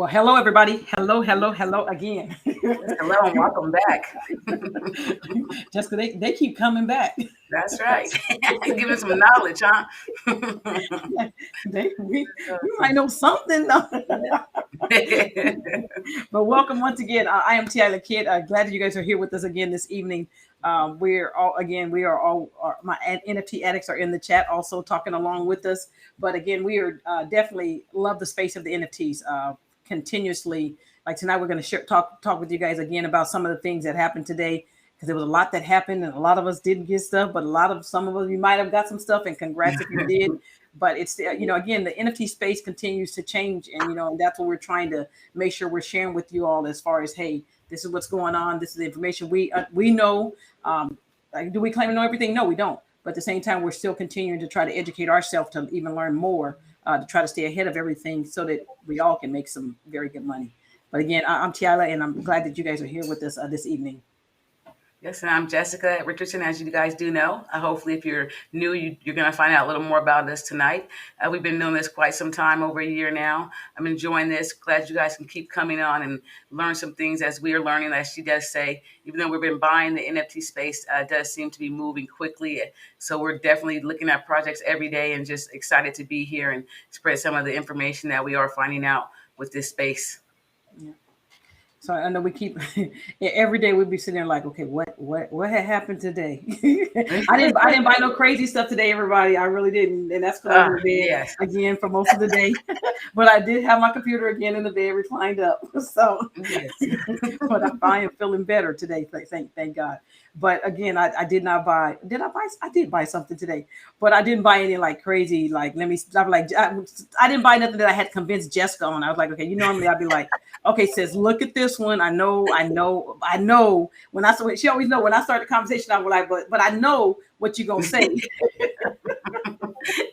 Well, hello, everybody. Hello, hello, hello again. Hello and welcome back. Just 'cause they keep coming back. That's right. Giving some knowledge, huh? We might know something. But welcome once again. I am Tiala Kid. Glad that you guys are here with us again this evening. We are all, my NFT addicts are in the chat also talking along with us. But again, we are definitely love the space of the NFTs continuously. Like tonight, we're going to talk with you guys again about some of the things that happened today, because there was a lot that happened and a lot of us didn't get stuff, but some of us, you might have got some stuff, and congrats if you did. But it's, again, the NFT space continues to change, and and that's what we're trying to make sure we're sharing with you all, as far as, hey, this is what's going on, this is the information we know. Like, do we claim to know everything? No, we don't. But at the same time, we're still continuing to try to educate ourselves to even learn more, to try to stay ahead of everything, so that we all can make some very good money. But again, I'm Tiala, and I'm glad that you guys are here with us this evening. Yes, and I'm Jessica Richardson, as you guys do know. Hopefully, if you're new, you're going to find out a little more about us tonight. We've been doing this quite some time, over a year now. I'm enjoying this. Glad you guys can keep coming on and learn some things as we are learning. As she does say, even though we've been buying, the NFT space does seem to be moving quickly. So we're definitely looking at projects every day and just excited to be here and spread some of the information that we are finding out with this space. Yeah. So I know we keep every day we'd be sitting there like, okay, what had happened today? I didn't buy no crazy stuff today, everybody. I really didn't, and that's because I was in bed again for most of the day. But I did have my computer again in the bed, reclined up. So, but I am feeling better today. Thank God. But again, I did not buy. Did I buy? I did buy something today, but I didn't buy any like crazy. Like, let me stop. Like, I didn't buy nothing that I had convinced Jessica on. I was like, okay, normally I'd be like, okay, sis, look at this one. I know. When she always know when I start the conversation, I was like, but I know what you're gonna say.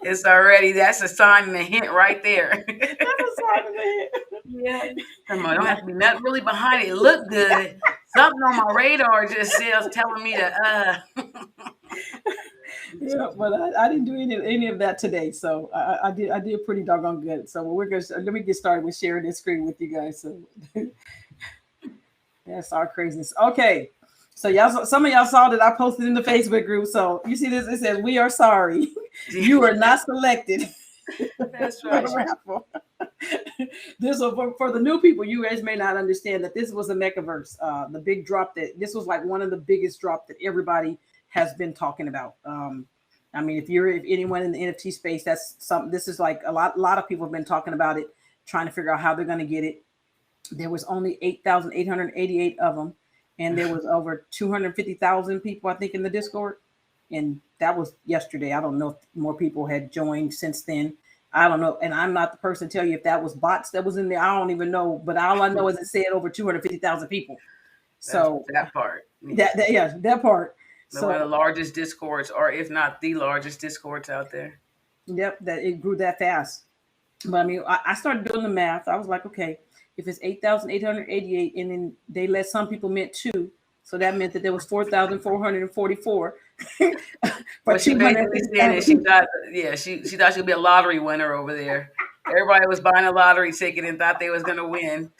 That's a sign and a hint right there. That's a sign and a hint. Yeah. Come on, don't have to be nothing really behind it. It look good. Something on my radar just says telling me to Yeah, but I didn't do any of that today, so I did pretty doggone good. So let me get started with sharing this screen with you guys. So that's our craziness. Okay, so some of y'all saw that I posted in the Facebook group. So you see this? It says, "We are sorry, you are not selected." That's right. This for the new people, you guys may not understand that this was a Mekaverse, the big drop. This was like one of the biggest drop that everybody has been talking about. I mean, if anyone in the NFT space, this is like a lot of people have been talking about it, trying to figure out how they're going to get it. There was only 8,888 of them, and there was over 250,000 people, I think, in the Discord. And that was yesterday. I don't know if more people had joined since then. I don't know. And I'm not the person to tell you if that was bots that was in there. I don't even know. But all I know is it said over 250,000 people. So that part. That part. So one of the largest Discords, or if not the largest Discords out there. Yep, that it grew that fast. But I mean, I started doing the math. I was like, okay, if it's 8,888, and then they let some people mint 2, so that meant that there was 4,444. But she basically said she thought she'd be a lottery winner over there. Everybody was buying a lottery ticket and thought they was gonna win.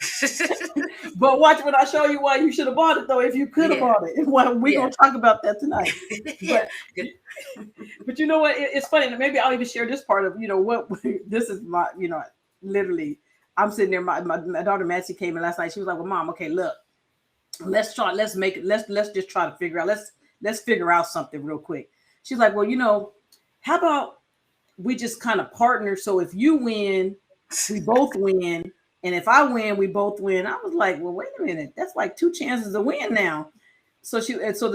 But watch when I show you why you should have bought it, though, if you could have bought it. Well, we're gonna talk about that tonight. But you know what? It's funny. And maybe I'll even share this part of what this is my literally. I'm sitting there. My daughter Massey came in last night. She was like, "Well, Mom, okay, look, let's just try to figure out. Let's figure out something real quick." She's like, "Well, how about we just kind of partner? So if you win, we both win, and if I win, we both win." I was like, "Well, wait a minute. That's like 2 chances to win now." So so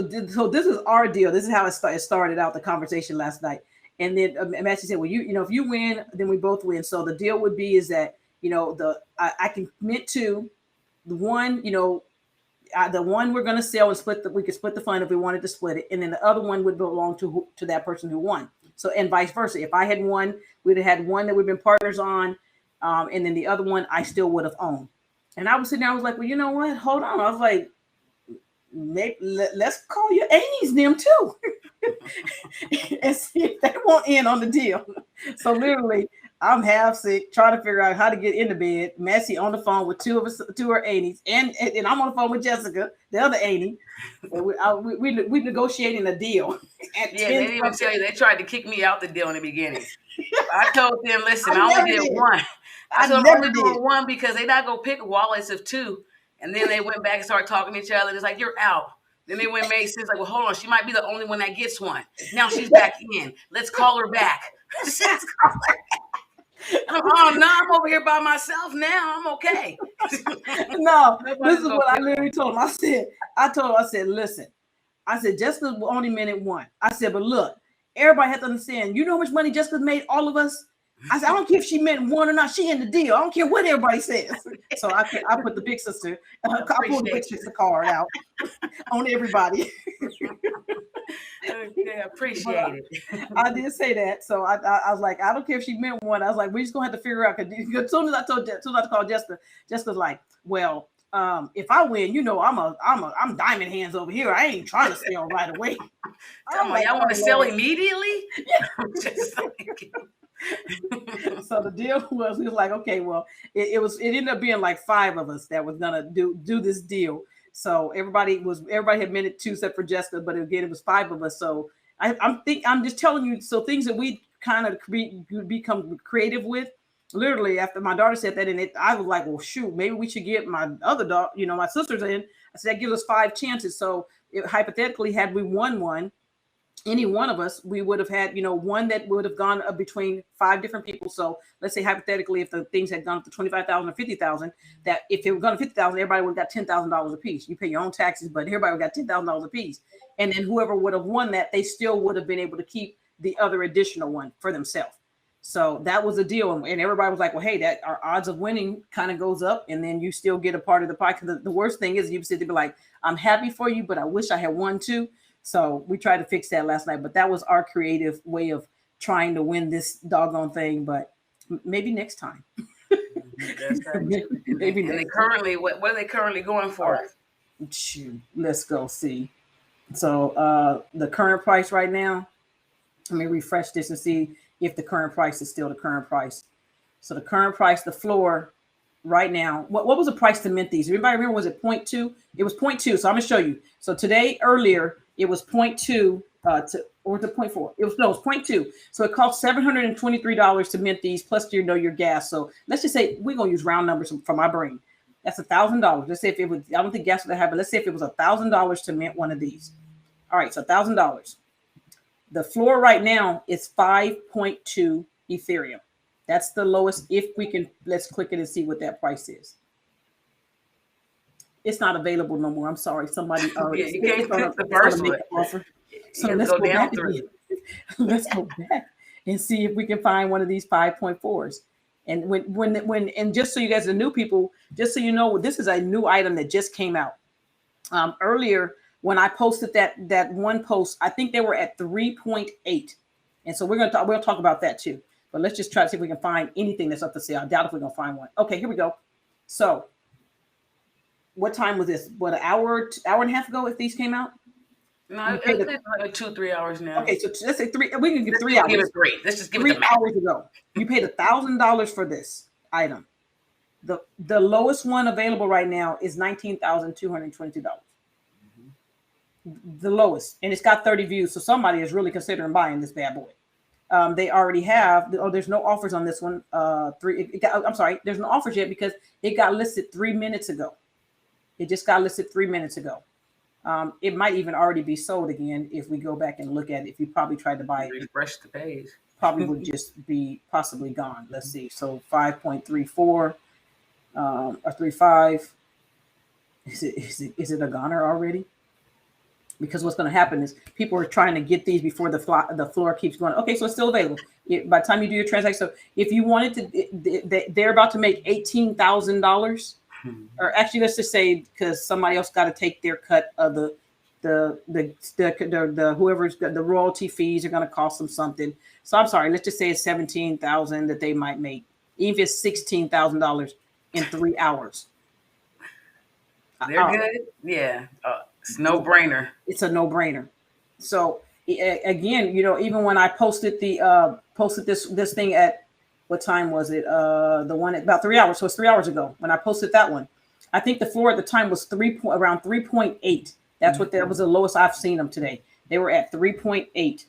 this is our deal. This is how it started out the conversation last night. And then Massey said, "Well, if you win, then we both win. So the deal would be is that I can commit to the one, the one we're going to sell and we could split the fund if we wanted to split it. And then the other one would belong to that person who won. So, and vice versa. If I had one, we'd have had one that we've been partners on. And then the other one I still would have owned." And I was sitting there, I was like, well, you know what? Hold on. I was like, let's call your Amy's them too. And see if they want in on the deal. So literally, I'm half sick, trying to figure out how to get into bed. Massey on the phone with two of her aunties, and I'm on the phone with Jessica, the other auntie. We negotiating a deal. They didn't even tell you. They tried to kick me out the deal in the beginning. I told them, listen, I only did one. I told them I'm only doing one because they not gonna pick wallets of two. And then they went back and started talking to each other. It's like, you're out. Then they went and made sense, like, well, hold on, she might be the only one that gets one. Now she's back in. Let's call her back. Oh no, I'm over here by myself now. I'm okay. No, this is what I literally told him. I said, listen, I said, Jessica only minute one. I said, but look, everybody has to understand, you know how much money Jessica made, all of us? I said, I don't care if she meant one or not. She in the deal. I don't care what everybody says. So I put the big sister, I pulled the big sister card out on everybody. Okay, appreciate it. I did say that. So I was like, I don't care if she meant one. I was like, we're just gonna have to figure out. Because as soon as I called Jessica, Jessica's like, well, if I win, you know, I'm diamond hands over here. I ain't trying to sell right away. Come on, y'all want to sell immediately? So the deal was, we was like, okay, well, it ended up being like 5 of us that was gonna do this deal. So everybody had minute 2 except for Jessica, but again, it was 5 of us. So I'm just telling you, so things that we kind of become creative with. Literally, after my daughter said that, and I was like, well, shoot, maybe we should get my other dog, you know, my sisters in. I said, that gives us 5 chances. So hypothetically, had we won one, any one of us, we would have had, you know, one that would have gone between 5 different people. So let's say hypothetically, if the things had gone up to 25,000 or 50,000, that if it was gone to 50,000, everybody would have got $10,000 a piece. You pay your own taxes, but everybody would have got $10,000 a piece. And then whoever would have won that, they still would have been able to keep the other additional one for themselves. So that was a deal. And everybody was like, well, hey, that our odds of winning kind of goes up. And then you still get a part of the pie. Because the worst thing is you sit to be like, I'm happy for you, but I wish I had won too. So we tried to fix that last night, but that was our creative way of trying to win this doggone thing. But maybe next time. Maybe and they currently, what are they currently going for? Right. Shoot, let's go see. So the current price right now, let me refresh this and see if the current price is still the current price. So the current price, the floor right now, what was the price to mint these? Everybody remember, was it 0.2? It was 0.2. So I'm gonna show you. So today, earlier, it was 0.2 or the 0.4. It was 0.2. So it cost $723 to mint these, plus your gas. So let's just say we're gonna use round numbers from my brain. That's $1,000. Let's say if it was, I don't think gas would have, but let's say if it was $1,000 to mint one of these. All right, so $1,000. The floor right now is 5.2 Ethereum. That's the lowest. If we can, let's click it and see what that price is. It's not available no more. I'm sorry. Somebody already. You can't pick the first one. So let's go back. Let's go back and see if we can find one of these 5.4s. And when just so you guys are new people, just so you know, this is a new item that just came out. Earlier when I posted that one post, I think they were at 3.8, and so we'll talk about that too. But let's just try to see if we can find anything that's up for sale. I doubt if we're gonna find one. Okay, here we go. So, what time was this? What, an hour and a half ago? If these came out? No, it's like 2-3 hours now. Okay, so let's say 3. We can give 3 hours. Give it 3. Let's just give 3 it the max. hours ago. You paid $1,000 for this item. The lowest one available right now is $19,222. The lowest, and it's got 30 views. So somebody is really considering buying this bad boy. They already have. There's no offers on this one. I'm sorry. There's no offers yet because it got listed 3 minutes ago. It just got listed 3 minutes ago. It might even already be sold again if we go back and look at it. If you probably tried to buy it, refresh the page, probably would just be possibly gone. Let's see. So 5.34 or 35. Is it a goner already? Because what's going to happen is people are trying to get these before the floor keeps going. Okay, so it's still available. By the time you do your transaction, so if you wanted to, they're about to make $18,000. Or actually, let's just say because somebody else got to take their cut of the whoever's got the royalty fees are going to cost them something. So I'm sorry, let's just say it's $17,000 that they might make, even if it's $16,000 in 3 hours. They're good, yeah. It's no brainer. It's a no brainer. So again, you know, even when I posted this thing at what time was it? The one at about 3 hours. So it's 3 hours ago when I posted that one. I think the floor at the time was around 3.8. That's what that was the lowest I've seen them today. They were at 3.8.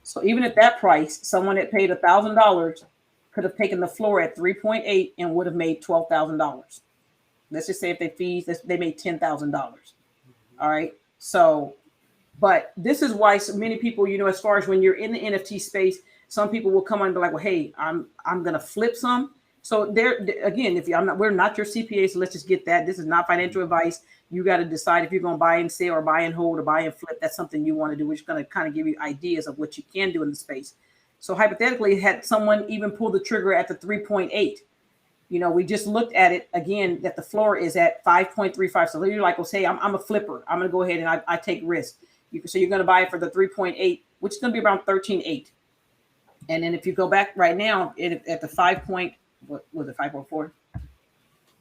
So even at that price, someone that paid $1,000 could have taken the floor at 3.8 and would have made $12,000. Let's just say if they fees, they made $10,000. All right. So, but this is why so many people, you know, as far as when you're in the NFT space, some people will come on and be like, well, hey, I'm gonna flip some. So there again, if we're not your CPA, so let's just get that. This is not financial advice. You got to decide if you're going to buy and sell or buy and hold or buy and flip. That's something you want to do, which is going to kind of give you ideas of what you can do in the space. So hypothetically, had someone even pulled the trigger at the 3.8, you know, we just looked at it again, that the floor is at 5.35. So you're like, well, say I'm a flipper. I'm going to go ahead and I take risk. So you're going to buy it for the 3.8, which is going to be around 13.8. And then if you go back right now at the 5 point, what was it, 5.4?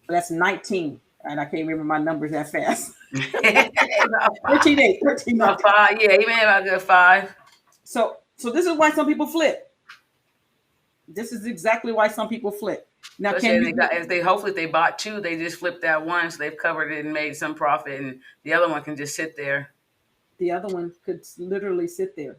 That's 19. And I can't remember my numbers that fast. 13.8, 13.8. About 5, yeah, he may have a good 5. So this is why some people flip. This is exactly why some people flip. Now, hopefully if they bought 2, they just flipped that one, so they've covered it and made some profit, and the other one can just sit there. The other one could literally sit there.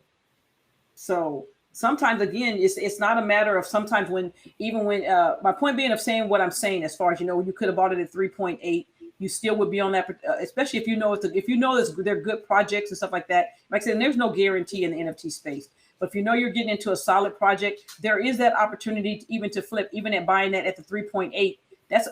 So sometimes, again, it's not a matter of sometimes when my point being of saying what I'm saying, as far as, you know, you could have bought it at 3.8, you still would be on that, especially if you know they're good projects and stuff like that. Like I said, there's no guarantee in the NFT space, but if you know you're getting into a solid project, there is that opportunity to flip, even at buying that at the 3.8. That's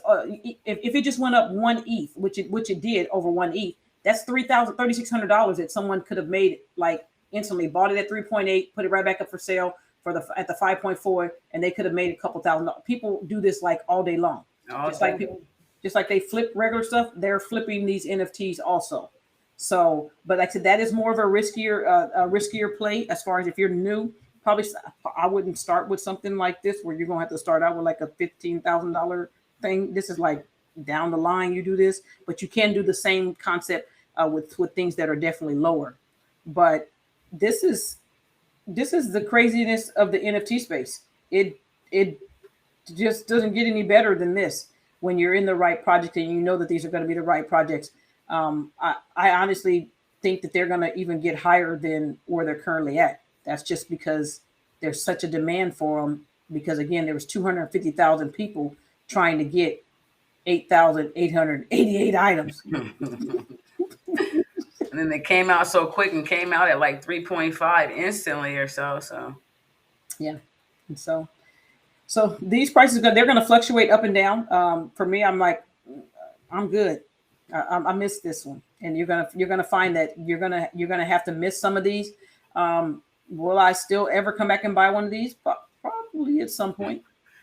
if it just went up 1 ETH, which it did over 1 ETH, that's $3,600 that someone could have made like instantly. Bought it at 3.8, put it right back up for sale at the 5.4, and they could have made a couple $1,000. People do this like all day long. Just like they flip regular stuff, they're flipping these NFTs also. So, but like I said, that is more of a riskier play as far as if you're new. Probably I wouldn't start with something like this where you're gonna have to start out with like a $15,000 thing. This is like down the line you do this, but you can do the same concept with things that are definitely lower. But this is the craziness of the NFT space. It just doesn't get any better than this when you're in the right project and you know that these are going to be the right projects. I honestly think that they're going to even get higher than where they're currently at. That's just because there's such a demand for them. Because again, there was 250,000 people trying to get 8,888 items. And then they came out so quick and came out at like 3.5 instantly or so. So yeah, and so these prices they're going to fluctuate up and down. For me, I'm like, I'm good. I missed this one, and you're gonna find that you're gonna have to miss some of these. Will I still ever come back and buy one of these? Probably at some point.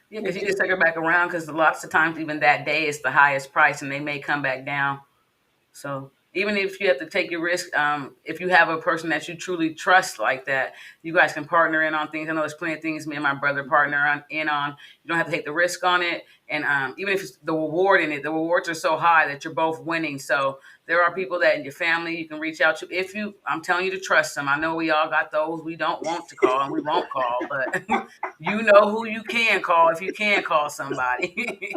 Yeah, because you just take her back around, because lots of times even that day is the highest price, and they may come back down. So even if you have to take your risk, if you have a person that you truly trust like that, you guys can partner in on things. I know there's plenty of things me and my brother partner in on. You don't have to take the risk on it. And even if it's the reward in it, the rewards are so high that you're both winning. So there are people that in your family you can reach out to. I'm telling you to trust them. I know we all got those we don't want to call and we won't call, but you know who you can call if you can call somebody.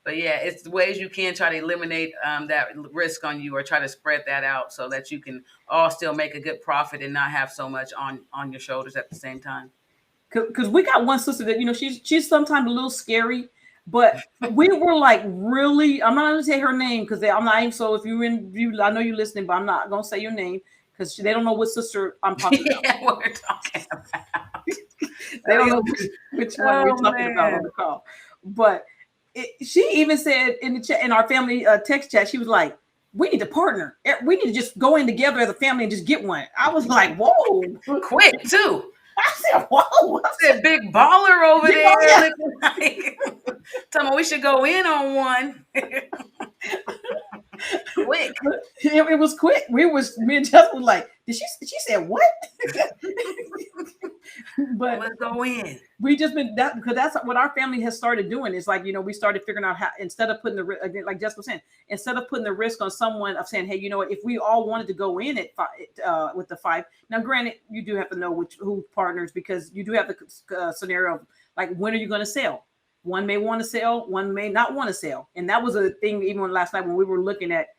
But yeah, it's the ways you can try to eliminate that risk on you, or try to spread that out so that you can all still make a good profit and not have so much on your shoulders at the same time. Because we got one sister that, you know, she's sometimes a little scary, but we were like, really, I'm not going to say her name because I'm not even, so if I know you're listening, but I'm not going to say your name because they don't know what sister I'm talking about. Yeah, what we're talking about. They don't know which one we're talking about on the call. But she even said in the chat, in our family text chat, she was like, we need to partner. We need to just go in together as a family and just get one. I was like, whoa. Quick, too. I said, whoa. I said, big baller over there. Like, tell me we should go in on one. Quick. It was quick. Me and Jess was like, she said what? But let's go in. We just been that, because that's what our family has started doing. Is like, you know, we started figuring out how, instead of putting like Jess was saying, instead of putting the risk on someone of saying, hey, you know what, if we all wanted to go in at with the 5. Now, granted, you do have to know who partners, because you do have the scenario of, Like, when are you going to sell? One may want to sell, one may not want to sell. And that was a thing even last night when we were looking at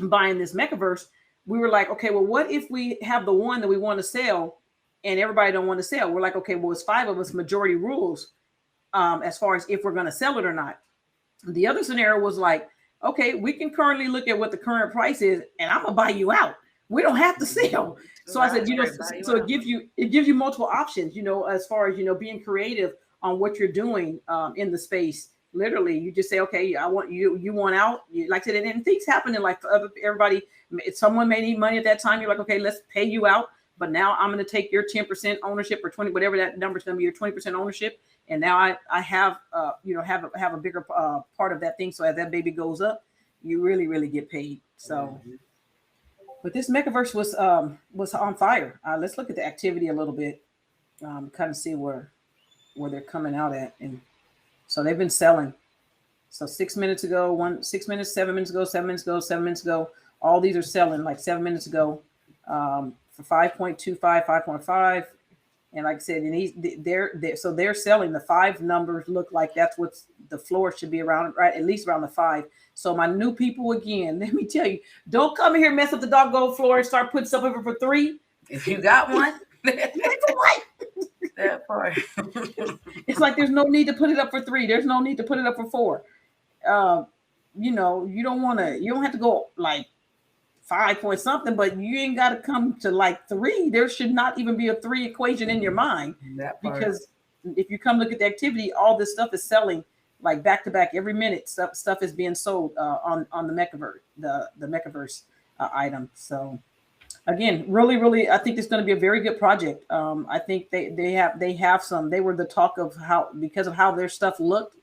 buying this Mekaverse. We were like, okay, well, what if we have the one that we want to sell and everybody don't want to sell? We're like, okay, well, it's 5 of us, majority rules, as far as if we're going to sell it or not. The other scenario was like, okay, we can currently look at what the current price is, and I'm gonna buy you out. We don't have to sell. So I said, so it gives you multiple options, as far as being creative on what you're doing in the space. Literally, you just say, okay, I want you want out. Like I said, and things happen in like for everybody. Someone may need money at that time. You're like, okay, let's pay you out. But now I'm going to take your 10% ownership or 20, whatever that number is going to be, your 20% ownership. And now I have, have a bigger part of that thing. So as that baby goes up, you really, really get paid. So, but this Mekaverse was on fire. Let's look at the activity a little bit, kind of see where they're coming out at. And so they've been selling. So 6 minutes ago, 6 minutes, 7 minutes ago, 7 minutes ago, 7 minutes ago. All these are selling like 7 minutes ago. For 5.25, 5.5, and like I said, and they're selling. The 5 numbers look like that's what the floor should be around, right? At least around the 5. So my new people, again, let me tell you, don't come here mess up the doggone floor and start putting stuff over for 3. If you got one, that part. It's like there's no need to put it up for 3. There's no need to put it up for 4. You don't have to go like 5 point something, but you ain't got to come to like 3. There should not even be a 3 equation in your mind, because if you come look at the activity, all this stuff is selling like back to back every minute. Stuff is being sold on the Mekaverse, the Mekaverse item. So again, really, really, I think it's going to be a very good project. I think they have some. They were the talk of because of how their stuff looked.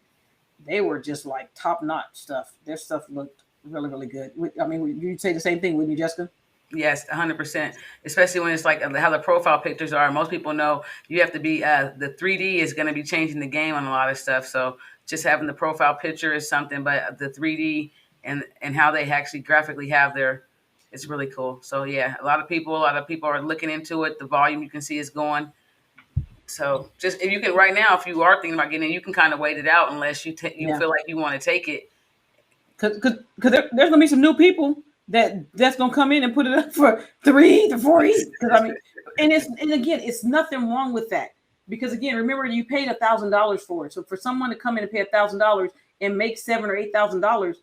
They were just like top notch stuff. Their stuff looked really, really good. I mean, you'd say the same thing, wouldn't you, Jessica? Yes, 100%. Especially when it's like how the profile pictures are. Most people know you have to be the 3D is going to be changing the game on a lot of stuff. So just having the profile picture is something, but the 3D and how they actually graphically have it's really cool. So yeah, a lot of people are looking into it. The volume you can see is going. So just if you can right now, if you are thinking about getting it, you can kind of wait it out unless you feel like you want to take it. Because there's gonna be some new people that's gonna come in and put it up for 3 to 4 each. Because I mean, and again, it's nothing wrong with that. Because again, remember you paid $1,000 for it. So for someone to come in and pay $1,000 and make $7,000 or $8,000,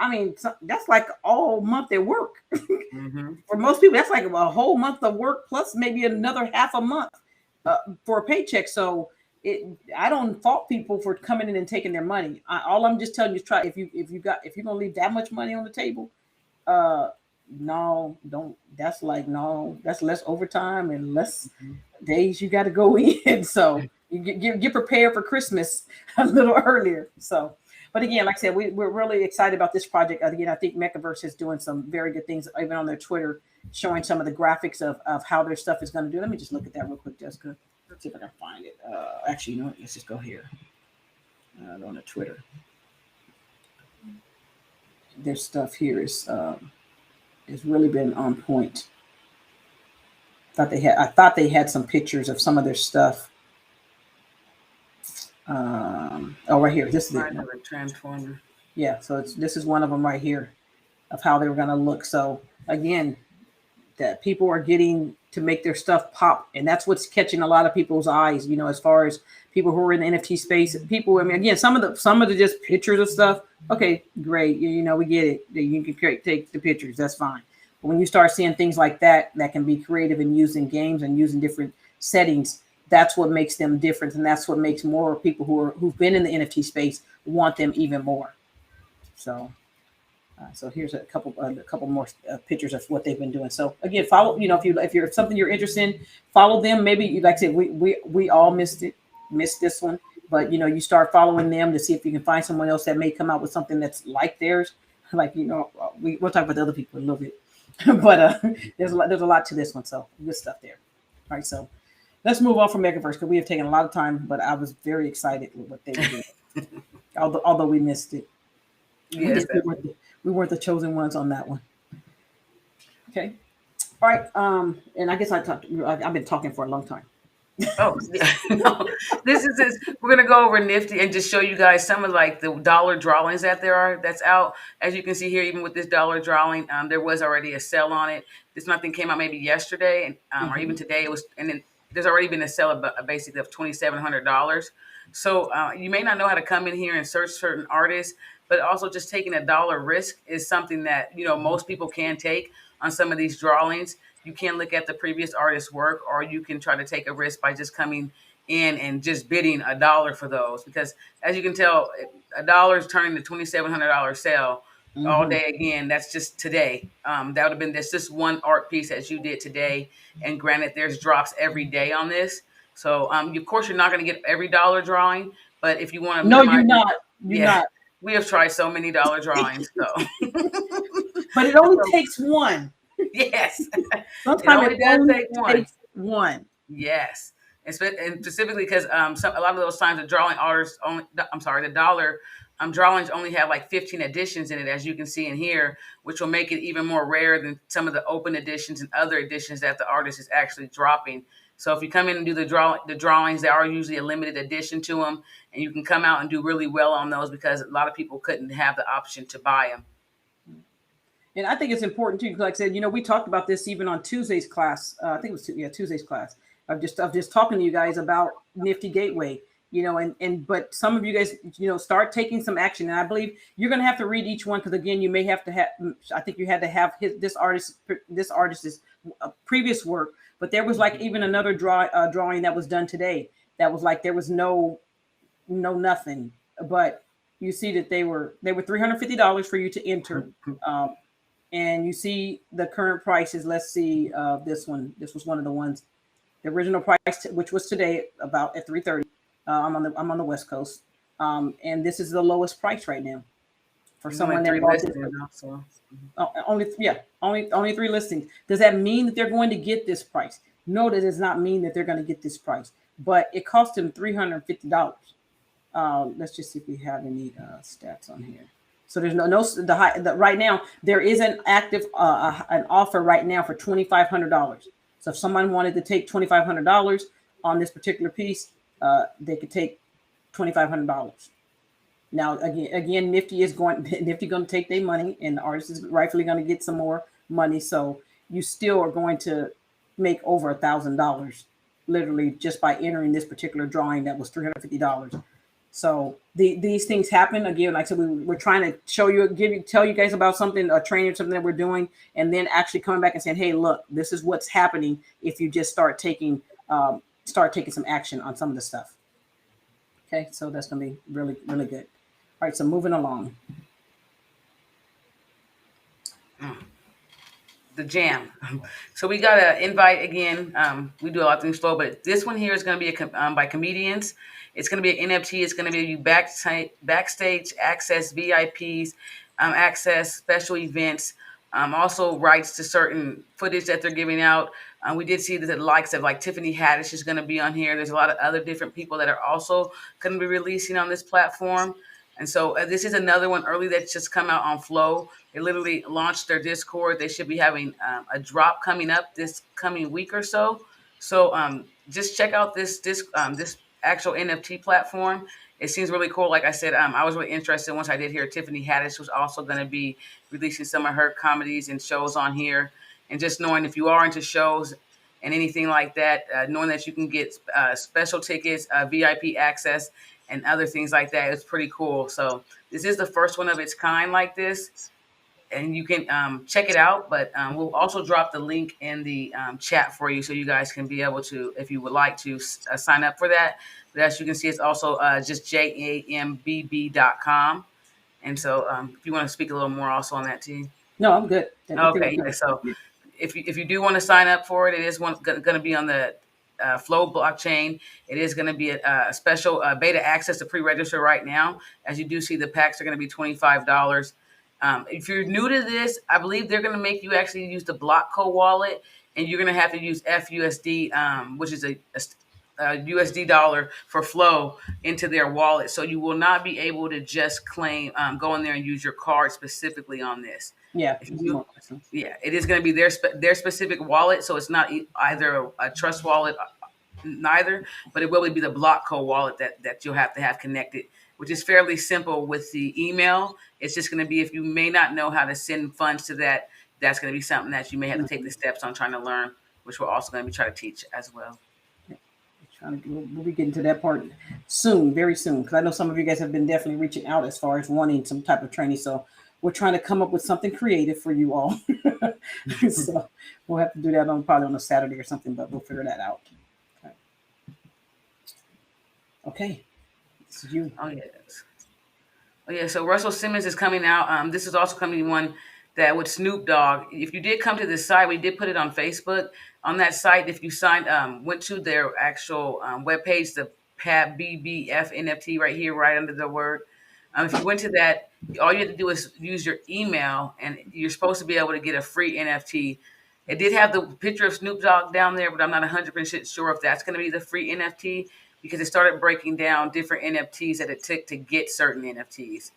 I mean, that's like all month at work. Mm-hmm. For most people, that's like a whole month of work plus maybe another half a month for a paycheck. So I don't fault people for coming in and taking their money. All I'm just telling you is try. If you're gonna leave that much money on the table, no, don't. That's less overtime and less days you got to go in. So you get prepared for Christmas a little earlier. So, but again, like I said, we're really excited about this project. Again, I think Mekaverse is doing some very good things, even on their Twitter, showing some of the graphics of how their stuff is going to do. Let me just look at that real quick, Jessica. Let's see if I can find it. Actually, you know what? Let's just go here on the Twitter. Their stuff here is really been on point. I thought they had some pictures of some of their stuff. Right here. This is it. Transformer. Yeah, so this is one of them right here of how they were going to look. So again, that people are getting to make their stuff pop, and that's what's catching a lot of people's eyes. As far as people who are in the NFT space, people. I mean, again, some of the just pictures of stuff. Okay, great. We get it. You can take the pictures. That's fine. But when you start seeing things like that can be creative and used in games and using different settings, that's what makes them different, and that's what makes more people who've been in the NFT space want them even more. So. So here's a couple more pictures of what they've been doing. So again, follow. If you're something you're interested in, follow them. Maybe like I said, we all missed this one, but you start following them to see if you can find someone else that may come out with something that's like theirs. Like we'll talk about the other people a little bit, but there's a lot to this one. So good stuff there. All right, so let's move on from Mekaverse because we have taken a lot of time, but I was very excited with what they did. although we missed it. Yes, we weren't the chosen ones on that one. Okay. All right. And I guess I've been talking for a long time. Oh, yeah. No, we're gonna go over Nifty and just show you guys some of like the dollar drawings that's out. As you can see here, even with this dollar drawing, there was already a sell on it. This nothing came out maybe yesterday, and or even today. It was, and then there's already been a sell of basically of $2,700. So you may not know how to come in here and search certain artists, but also just taking a dollar risk is something that most people can take on some of these drawings. You can look at the previous artist's work, or you can try to take a risk by just coming in and just bidding $1 for those. Because as you can tell, $1 is turning to $2,700 sale all day again. That's just today. That would have been this one art piece as you did today. And granted, there's drops every day on this. So of course, you're not going to get every dollar drawing, but if you want to, no, you're not. You're not. We have tried so many dollar drawings, so. But it only takes one. Yes. Sometimes it only takes one. Yes. And specifically because a lot of those times the dollar drawings only have like 15 editions in it, as you can see in here, which will make it even more rare than some of the open editions and other editions that the artist is actually dropping. So if you come in and do the drawings, there are usually a limited edition to them, and you can come out and do really well on those because a lot of people couldn't have the option to buy them. And I think it's important too, like I said, we talked about this even on Tuesday's class. I think it was Tuesday's class of just talking to you guys about Nifty Gateway, but some of you guys, start taking some action. And I believe you're going to have to read each one because again, you may have to have. I think you had to have this artist's previous work, but there was like even another drawing that was done today that was like there was no nothing, but you see that they were $350 for you to enter. And you see the current prices. Let's see this one. This was one of the ones. The original price, which was today, about at 3:30. I'm on the West Coast, and this is the lowest price right now for someone that bought this. Only 3 listings. Does that mean that they're going to get this price? No, that does not mean that they're going to get this price. But it cost them $350. Let's just see if we have any stats on here. So there's right now there is an active an offer right now for $2,500. So if someone wanted to take $2,500 on this particular piece, they could take $2,500. Now again, Nifty going to take their money, and the artist is rightfully going to get some more money. So you still are going to make over $1,000, literally just by entering this particular drawing that was $350. So these things happen again. Like I said, we're trying to tell you guys about something, a training, something that we're doing, and then actually coming back and saying, "Hey, look, this is what's happening if you just start taking some action on some of the stuff." Okay, so that's going to be really, really good. All right, so moving along. The jam. So we got an invite again. We do a lot of things slow, but this one here is going to be by comedians. It's going to be an NFT. It's going to be backstage access, VIPs, access, special events, also rights to certain footage that they're giving out. We did see that the likes of like Tiffany Haddish is going to be on here. There's a lot of other different people that are also going to be releasing on this platform. And so this is another one early that's just come out on Flow. They literally launched their Discord. They should be having a drop coming up this coming week or so. So just check out this actual NFT platform. It seems really cool. Like I said, I was really interested once I did hear Tiffany Haddish was also going to be releasing some of her comedies and shows on here. And just knowing if you are into shows and anything like that, knowing that you can get special tickets, VIP access, and other things like that, it's pretty cool. So this is the first one of its kind like this. And you can check it out, but we'll also drop the link in the chat for you so you guys can be able to, if you would like to, sign up for that. But as you can see, it's also just JAMBB.com. And so if you want to speak a little more also on that, too. No, I'm good. Okay, yeah, so if you do want to sign up for it, it is going to be on the Flow blockchain. It is going to be a special beta access to pre-register right now. As you do see, the packs are going to be $25. If you're new to this, I believe they're going to make you actually use the Blockco wallet, and you're going to have to use FUSD, which is a USD dollar for Flow into their wallet. So you will not be able to just claim, go in there and use your card specifically on this. Yeah. It is going to be their specific wallet. So it's not either a trust wallet neither, but it will be the block code wallet that you'll have to have connected, which is fairly simple with the email. It's just going to be, if you may not know how to send funds to that, that's going to be something that you may have to take the steps on trying to learn, which we're also going to be trying to teach as well. We'll be getting to that part soon, very soon, because I know some of you guys have been definitely reaching out as far as wanting some type of training. So we're trying to come up with something creative for you all. So we'll have to do that probably on a Saturday or something, but we'll figure that out. Okay. This is you. Oh, yes. Oh, yeah. So Russell Simmons is coming out. This is also coming one that with Snoop Dogg. If you did come to this site, we did put it on Facebook. On that site, if you went to their actual webpage, the JAMBB NFT right here, right under the word. If you went to that, all you have to do is use your email, and you're supposed to be able to get a free NFT. It did have the picture of Snoop Dogg down there, but I'm not 100% sure if that's going to be the free NFT, because it started breaking down different NFTs that it took to get certain NFTs.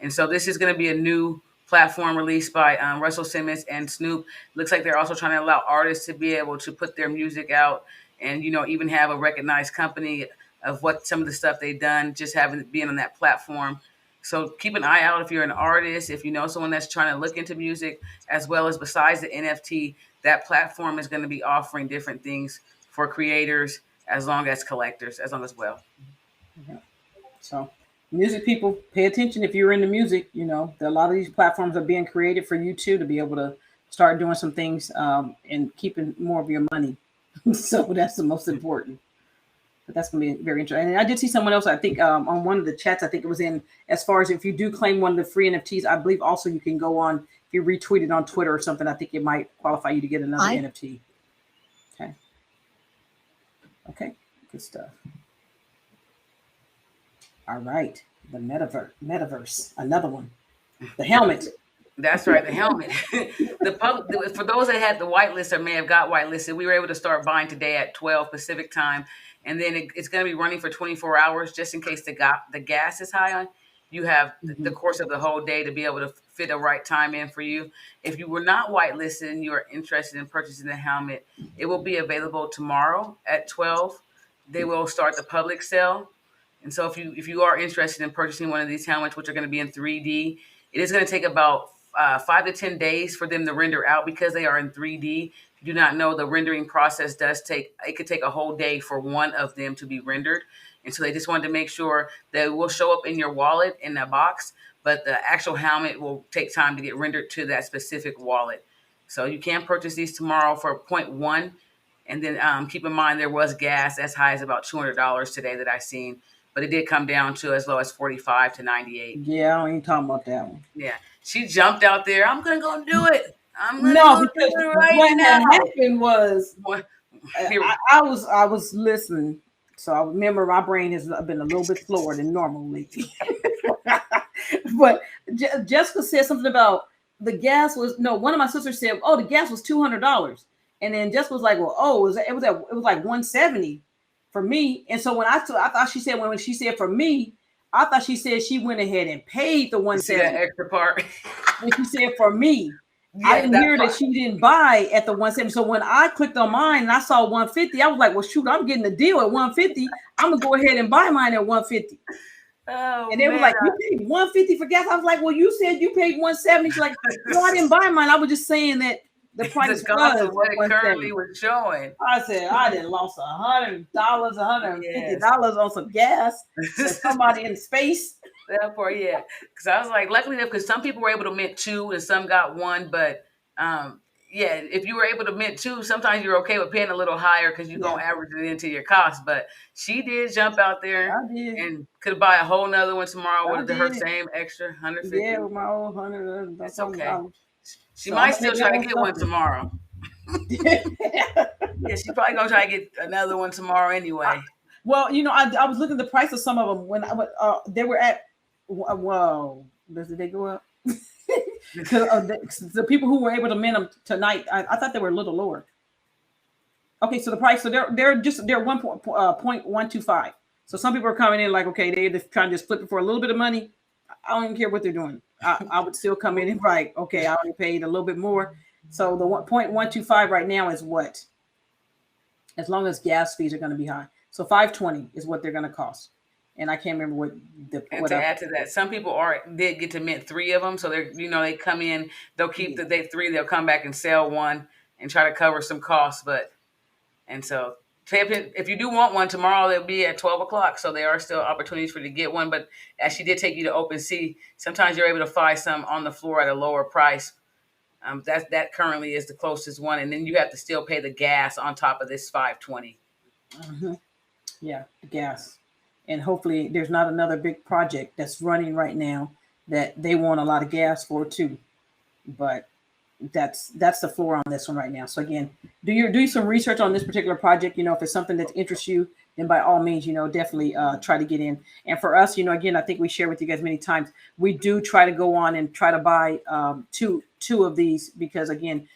And so this is going to be a new platform released by Russell Simmons and Snoop. Looks like they're also trying to allow artists to be able to put their music out and, even have a recognized company of what some of the stuff they've done, just being on that platform. So keep an eye out if you're an artist, if you know someone that's trying to look into music, as well as besides the NFT, that platform is going to be offering different things for creators as long as collectors, as long as well. Yeah. So music people, pay attention if you're into music. A lot of these platforms are being created for you too, to be able to start doing some things and keeping more of your money. So that's the most important. But that's going to be very interesting. And I did see someone else, I think, on one of the chats, I think it was in, as far as if you do claim one of the free NFTs, I believe also you can go on, if you retweet it on Twitter or something, I think it might qualify you to get another NFT. Okay, good stuff. All right, the Metaverse, another one. The helmet. That's right, the helmet. For those that had the whitelist or may have got whitelisted, we were able to start buying today at 12 Pacific time. And then it's going to be running for 24 hours just in case the gas is high on. You have the course of the whole day to be able to fit a right time in for you. If you were not whitelisted and you are interested in purchasing the helmet, it will be available tomorrow at 12. They will start the public sale. And so if you are interested in purchasing one of these helmets, which are going to be in 3D, it is going to take about 5 to 10 days for them to render out because they are in 3D. If you do not know, the rendering process could take a whole day for one of them to be rendered. And so they just wanted to make sure that it will show up in your wallet in that box, but the actual helmet will take time to get rendered to that specific wallet. So you can purchase these tomorrow for 0.1. And then keep in mind, there was gas as high as about $200 today that I've seen, but it did come down to as low as 45 to 98. Yeah, I don't even talk about that one. Yeah, she jumped out there. I'm gonna go do it. I'm gonna go do it right what now. What happened was I was listening, so I remember my brain has been a little bit slower than normal lately. But Jessica said something about the gas was one of my sisters said, "Oh, the gas was $200," and then Jessica was like, "Well, it was like 170 for me." And so I thought she said when she said for me, I thought she said she went ahead and paid the 170. That extra part. And she said for me. Yeah, I didn't hear that she didn't buy at the 170. So when I clicked on mine and I saw 150, I was like, well, shoot, I'm getting a deal at 150. I'm gonna go ahead and buy mine at 150. Oh, and they were like, you paid 150 for gas. I was like, well, you said you paid 170. She's like, no, I didn't buy mine. I was just saying that the price was what it currently was showing. I said I didn't lost $100, $150 on some gas. So somebody in space. That part, yeah. Because I was like, luckily enough, because some people were able to mint 2 and some got 1. But if you were able to mint 2, sometimes you're okay with paying a little higher because you're going to average it into your cost. But she did jump out there and could buy a whole nother one tomorrow with her same extra 150. Yeah, with my old 100. That's okay. She might still try to get one tomorrow. Yeah, she's probably going to try to get another one tomorrow anyway. Well, I was looking at the price of some of them when they were at. Whoa, did they go up? The people who were able to mint them tonight, I thought they were a little lower. Okay, so the price, so they're 1.125. So some people are coming in like, okay, they're just trying to just flip it for a little bit of money. I don't even care what they're doing. I would still come in and okay, I already paid a little bit more. So the 1.125 right now is what? as long as gas fees are going to be high. So 520 is what they're going to cost. And I can't remember And to add to that, some people did get to mint 3 of them. So they're, they come in, they'll keep the 3, they'll come back and sell 1 and try to cover some costs. And so if you do want one tomorrow, they'll be at 12 o'clock. So there are still opportunities for you to get one. But as she did take you to OpenSea, sometimes you're able to find some on the floor at a lower price. That currently is the closest one. And then you have to still pay the gas on top of this 520. Mm-hmm. Yeah, the gas. And hopefully there's not another big project that's running right now that they want a lot of gas for too. But that's the floor on this one right now. So again, do some research on this particular project. If it's something that interests you, then by all means, definitely try to get in. And for us, again, I think we share with you guys many times, we do try to go on and try to buy two of these, because again,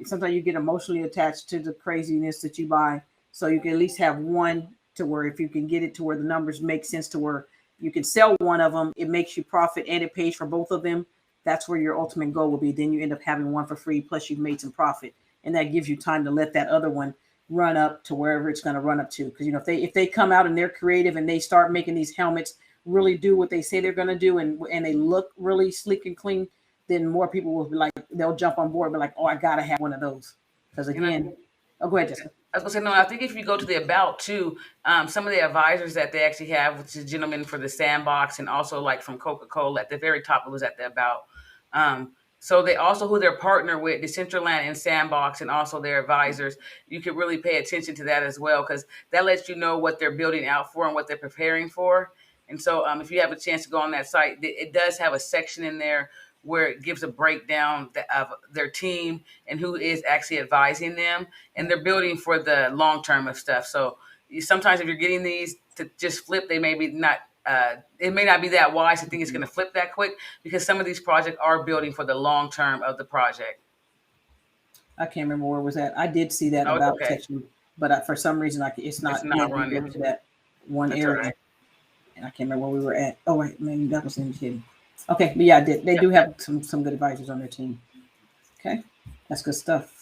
sometimes you get emotionally attached to the craziness that you buy. So you can at least have one to where, if you can get it to where the numbers make sense, to where you can sell one of them, it makes you profit and it pays for both of them. That's where your ultimate goal will be. Then you end up having one for free, plus you've made some profit, and that gives you time to let that other one run up to wherever it's going to run up to. Because if they come out and they're creative and they start making these helmets really do what they say they're going to do, and they look really sleek and clean, then more people will be like, they'll jump on board, be like, oh, I gotta have one of those. Because again, go ahead, Jessica. I was gonna say, no, I think if you go to the About too, some of the advisors that they actually have, which is a gentleman for the Sandbox, and also like from Coca-Cola at the very top, it was at the About. So they also, who they're partnered with, Decentraland and Sandbox, and also their advisors, you could really pay attention to that as well, because that lets you know what they're building out for and what they're preparing for. And so if you have a chance to go on that site, it does have a section in there where it gives a breakdown of their team and who is actually advising them, and they're building for the long term of stuff. So sometimes if you're getting these to just flip, they may be not. It may not be that wise to think it's going to flip that quick, because some of these projects are building for the long term of the project. I can't remember where it was at. I did see that About section, but for some reason it's not running to that one area. Right. And I can't remember where we were at. Oh wait, maybe that was in the city. Okay, but yeah, they do have some good advisors on their team. Okay, that's good stuff.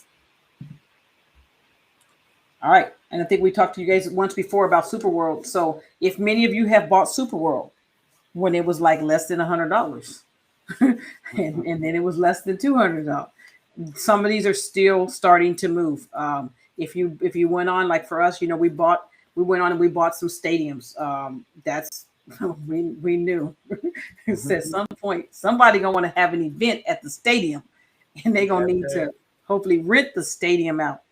All right, and I think we talked to you guys once before about Superworld. So if many of you have bought Superworld when it was like less than $100, and then it was less than $200, some of these are still starting to move. If you went on, like for us, we went on and we bought some stadiums. That's we knew at some point somebody gonna want to have an event at the stadium, and they're gonna need to hopefully rent the stadium out.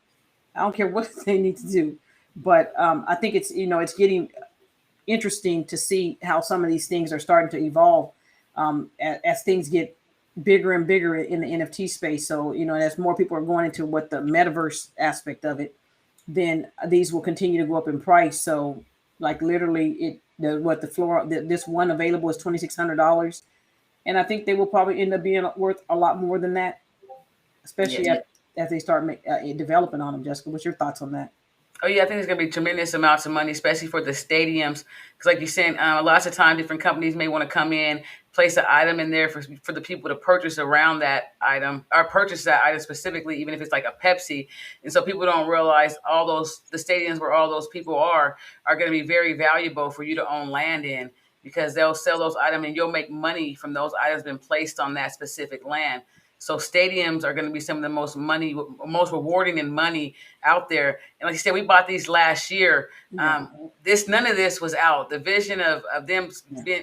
I don't care what they need to do, but I think it's it's getting interesting to see how some of these things are starting to evolve as things get bigger and bigger in the NFT space. So as more people are going into what the metaverse aspect of it, then these will continue to go up in price. So like literally this one available is $2,600, and I think they will probably end up being worth a lot more than that, especially as they start developing on them. Jessica, what's your thoughts on that? Oh yeah, I think it's going to be tremendous amounts of money, especially for the stadiums, because like you're saying, lots of times different companies may want to come in, place an item in there for the people to purchase around that item, or purchase that item specifically, even if it's like a Pepsi. And so people don't realize the stadiums where all those people are going to be very valuable for you to own land in, because they'll sell those items and you'll make money from those items being placed on that specific land. So stadiums are going to be some of the most rewarding in money out there. And like you said, we bought these last year. None of this was out. The vision of them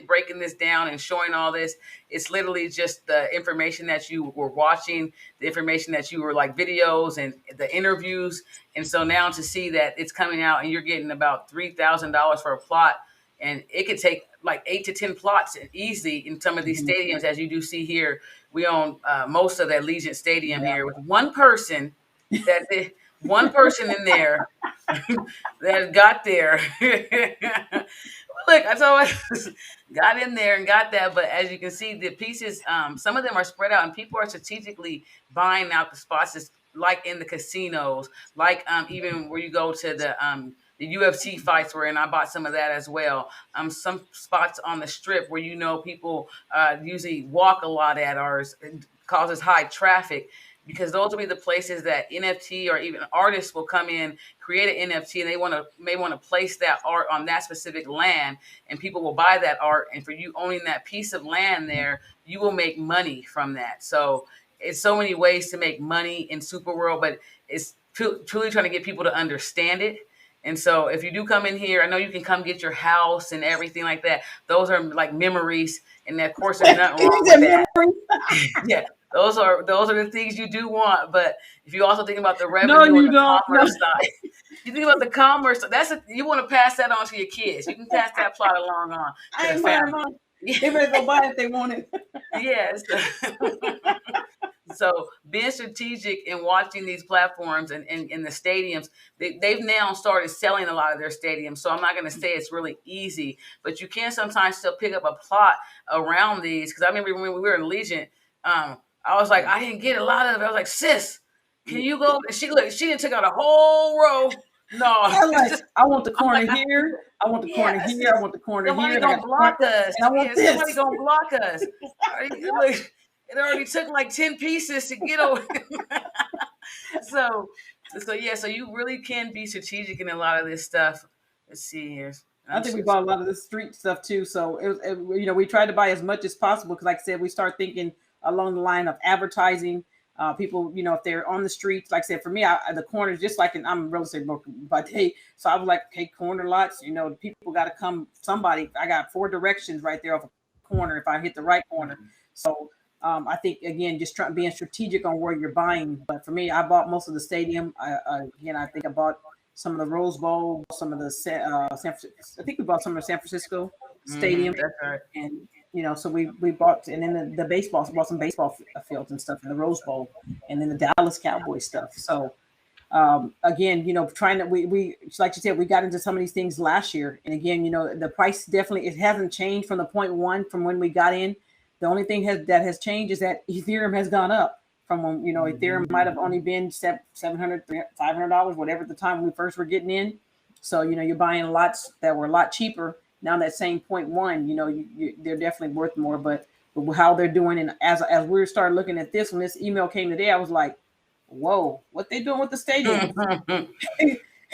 breaking this down and showing all this, it's literally just the information that you were watching, the information that you were like videos and the interviews. And so now to see that it's coming out and you're getting about $3,000 for a plot, and it could take like 8 to 10 plots easily in some of these stadiums, as you do see here. We own most of that Allegiant Stadium here with one person in there that got there. Look, that's always got in there and got that. But as you can see, the pieces, some of them are spread out, and people are strategically buying out the spots, like in the casinos, like even where you go to the UFC fights were in. I bought some of that as well. Some spots on the strip where people usually walk a lot at, or causes high traffic. because those will be the places that NFT or even artists will come in, create an NFT, and they may want to place that art on that specific land, and people will buy that art. And for you owning that piece of land there, you will make money from that. So it's so many ways to make money in Super World, but it's truly trying to get people to understand it. And so if you do come in here, I know you can come get your house and everything like that. Those are like memories. And of course, there's nothing wrong with that. Yeah, those are the things you do want. But if you also think about the revenue and the commerce side, you think about the commerce. You want to pass that on to your kids. You can pass that plot along on to the family. They better go buy it if they want it. Yes. So being strategic and watching these platforms and in the stadiums, they've now started selling a lot of their stadiums. So I'm not going to say it's really easy, but you can sometimes still pick up a plot around these. Because I remember when we were in Legion, I was like, I didn't get a lot of it. I was like, sis, can you go? And she didn't take out a whole row. No, I want the corner here. I want the corner here. I want the corner somebody here. Somebody gonna block us. Somebody gonna block us. It already took like 10 pieces to get over. So you really can be strategic in a lot of this stuff. Let's see here. I think we bought a lot of the street stuff too. So we tried to buy as much as possible because, like I said, we start thinking along the line of advertising. People, if they're on the streets, like I said, for me, the corners, just like I'm real estate broker by day. So I was like, okay, corner lots, people got to come. Somebody, I got 4 directions right there off a corner if I hit the right corner. So I think, again, just being strategic on where you're buying. But for me, I bought most of the stadium. I think I bought some of the Rose Bowl, some of the I think we bought some of the San Francisco stadium. That's right. And so we bought, and then the baseball, bought some baseball fields and stuff in the Rose Bowl, and then the Dallas Cowboys stuff. So again, trying to, we like you said, we got into some of these things last year, and again, the price definitely, it hasn't changed from the 0.1 from when we got in. The only thing that has changed is that Ethereum has gone up from when, Ethereum might have only been $700, $500, whatever at the time we first were getting in. So, you're buying lots that were a lot cheaper. Now that same 0.1, they're definitely worth more, but how they're doing. And as we started looking at this, when this email came today, I was like, whoa, what they doing with the stadium?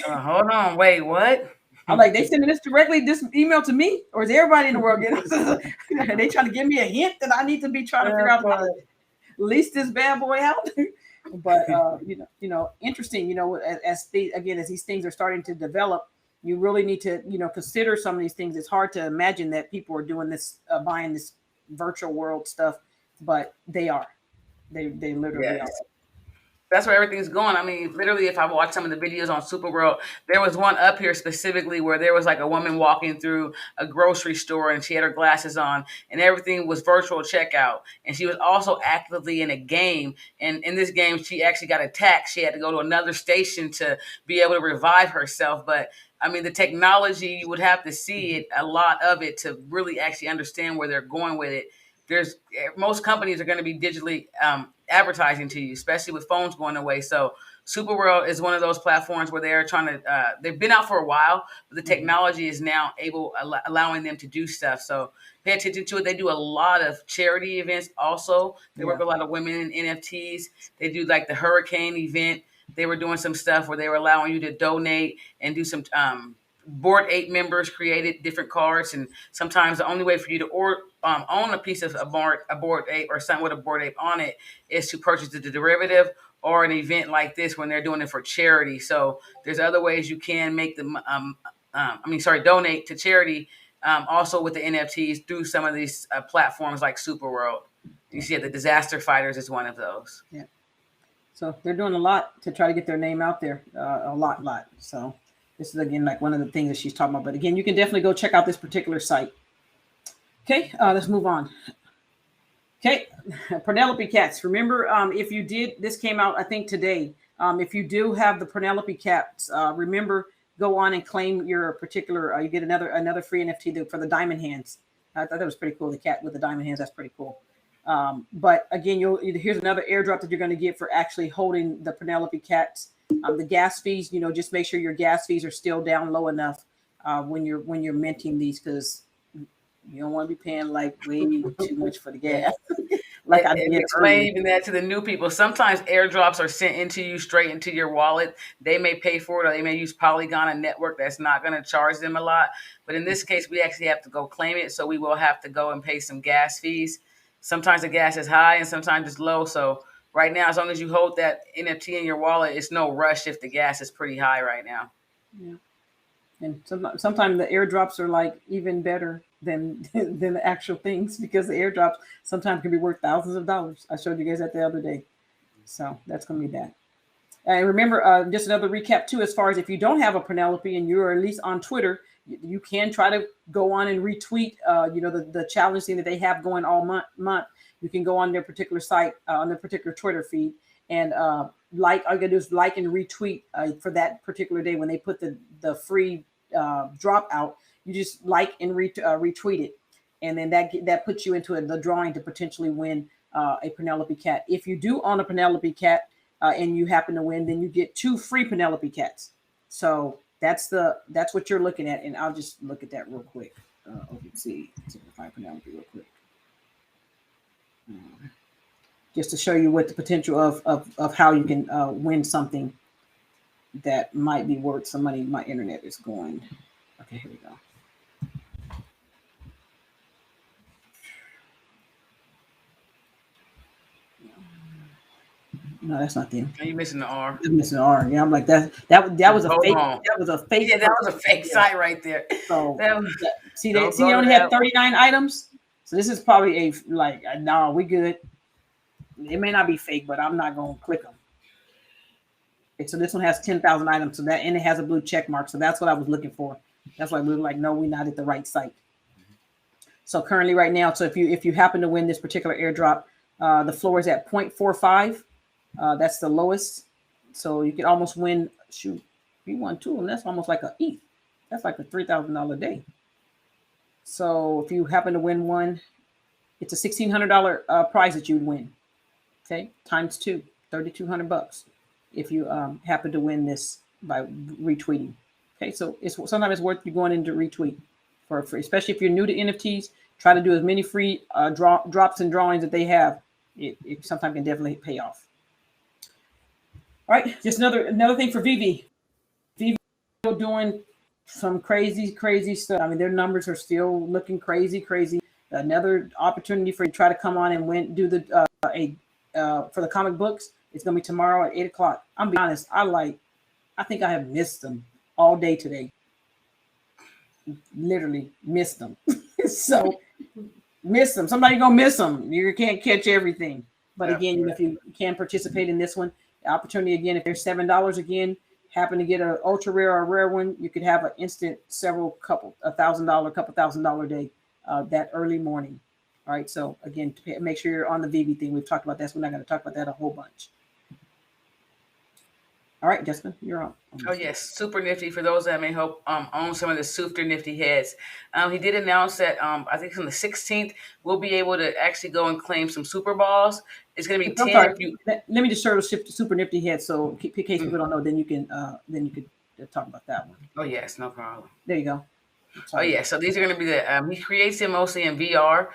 Hold on. Wait, what? I'm like, they sending this email to me, or is everybody in the world getting it? Are they trying to give me a hint that I need to be trying to figure out how to lease this bad boy out? But interesting. As these things are starting to develop, you really need to consider some of these things. It's hard to imagine that people are doing this, buying this virtual world stuff, but they are. They literally are. That's where everything's going. I mean, literally, if I watch some of the videos on Super World, there was one up here specifically where there was like a woman walking through a grocery store and she had her glasses on and everything was virtual checkout. And she was also actively in a game. And in this game, she actually got attacked. She had to go to another station to be able to revive herself. But I mean, the technology, you would have to see it, a lot of it, to really actually understand where they're going with it. Most companies are going to be digitally advertising to you, especially with phones going away. So Super World is one of those platforms where they're trying to, they've been out for a while, but the technology is now allowing them to do stuff. So pay attention to it. They do a lot of charity events also. They work with a lot of women in NFTs. They do like the hurricane event. They were doing some stuff where they were allowing you to donate and do some Bored Ape members created different cards, and sometimes the only way for you to own a piece of a Bored Ape or something with a Bored Ape on it is to purchase the derivative or an event like this when they're doing it for charity. So there's other ways you can make them, donate to charity also with the NFTs through some of these platforms like Super World. You see the Disaster Fighters is one of those. Yeah. So they're doing a lot to try to get their name out there, a lot. So this is, again, like one of the things that she's talking about. But again, you can definitely go check out this particular site. Okay, let's move on. Okay, Purrnnelope cats. Remember, if you did, this came out, I think, today. If you do have the Purrnnelope cats, remember, go on and claim your particular, you get another free NFT for the diamond hands. I thought that was pretty cool, the cat with the diamond hands. That's pretty cool. But again, here's another airdrop that you're going to get for actually holding the Purrnnelope cats. The gas fees, just make sure your gas fees are still down low enough when you're minting these, because you don't want to be paying like way too much for the gas. like I And did explain earlier. even that to the new people. Sometimes airdrops are sent into you straight into your wallet. They may pay for it, or they may use Polygon, a network that's not going to charge them a lot. But in this case, we actually have to go claim it. So we will have to go and pay some gas fees. Sometimes the gas is high and sometimes it's low. So right now, as long as you hold that NFT in your wallet, it's no rush if the gas is pretty high right now. Yeah. And sometimes the airdrops are like even better than than the actual things, because the airdrops sometimes can be worth thousands of dollars. I showed you guys that the other day. So that's going to be that. And remember, just another recap too, as far as if you don't have a Purrnnelope and you're at least on Twitter, you can try to go on and retweet, the challenge thing that they have going all month. You can go on their particular site, on their particular Twitter feed, and all you gotta do is like and retweet for that particular day when they put the free drop out. You just like and retweet it, and then that puts you into the drawing to potentially win a Purrnnelope cat. If you do own a Purrnnelope cat and you happen to win, then you get 2 free Purrnnelope cats. So that's what you're looking at, and I'll just look at that real quick. Let's see if I find Purrnnelope real quick. Just to show you what the potential of how you can win something that might be worth some money. My internet is going. Okay, here we go. No, that's not them. Are you missing the R? I'm missing R. Yeah, I'm like that was a fake. That was a fake. Yeah, that was a fake site right there. So Was, see, they only had 39 items. So this is probably no, we good. It may not be fake, but I'm not going to click them. Okay, so this one has 10,000 items. So and it has a blue check mark. So that's what I was looking for. That's why we were like, no, we're not at the right site. So currently right now, so if you happen to win this particular airdrop, the floor is at 0.45. That's the lowest. So you can almost win. Shoot, if you won 2, and that's almost like a ETH. That's like a $3,000 day. So if you happen to win one, it's a $1,600 prize that you'd win. Okay, times 2, $3,200 if you happen to win this by retweeting. Okay, so sometimes it's worth you going into retweet for especially if you're new to NFTs. Try to do as many free drops and drawings that they have. It sometimes can definitely pay off. All right, just another thing for VV. VV still doing some crazy stuff. I mean, their numbers are still looking crazy. Another opportunity for you to try to come on and do the for the comic books. It's gonna be tomorrow at 8:00. I'm be honest, I think I have missed them all day today. Literally missed them. So miss them. Somebody gonna miss them. You can't catch everything. But again, if you can participate in this one, the opportunity again, if there's $7 again, happen to get an ultra rare or a rare one, you could have an instant couple $1,000 day that early morning. All right. So again, make sure you're on the VV thing. We've talked about that. So we're not going to talk about that a whole bunch. All right, Jessica, you're on. Oh yes, super nifty for those that may hope own some of the super nifty heads. He did announce that I think on the 16th we'll be able to actually go and claim some super balls. It's going to be 10. Sorry, let me just show the super nifty head, so in case people don't know, then you can talk about that one. Oh yes, no problem. There you go. Oh yeah, so these are going to be the he creates them mostly in VR.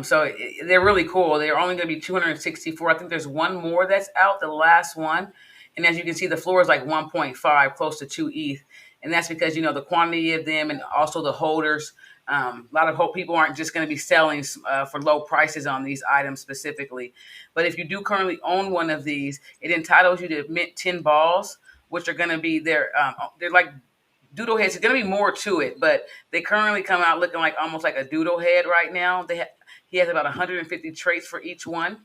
So they're really cool. They're only going to be 264. I think there's one more that's out, the last one. And as you can see, the floor is like 1.5, close to 2 ETH. And that's because, the quantity of them and also the holders. A lot of people aren't just going to be selling for low prices on these items specifically. But if you do currently own one of these, it entitles you to mint 10 balls, which are going to be they're like doodle heads. There's going to be more to it, but they currently come out looking like almost like a doodle head right now. He has about 150 traits for each one.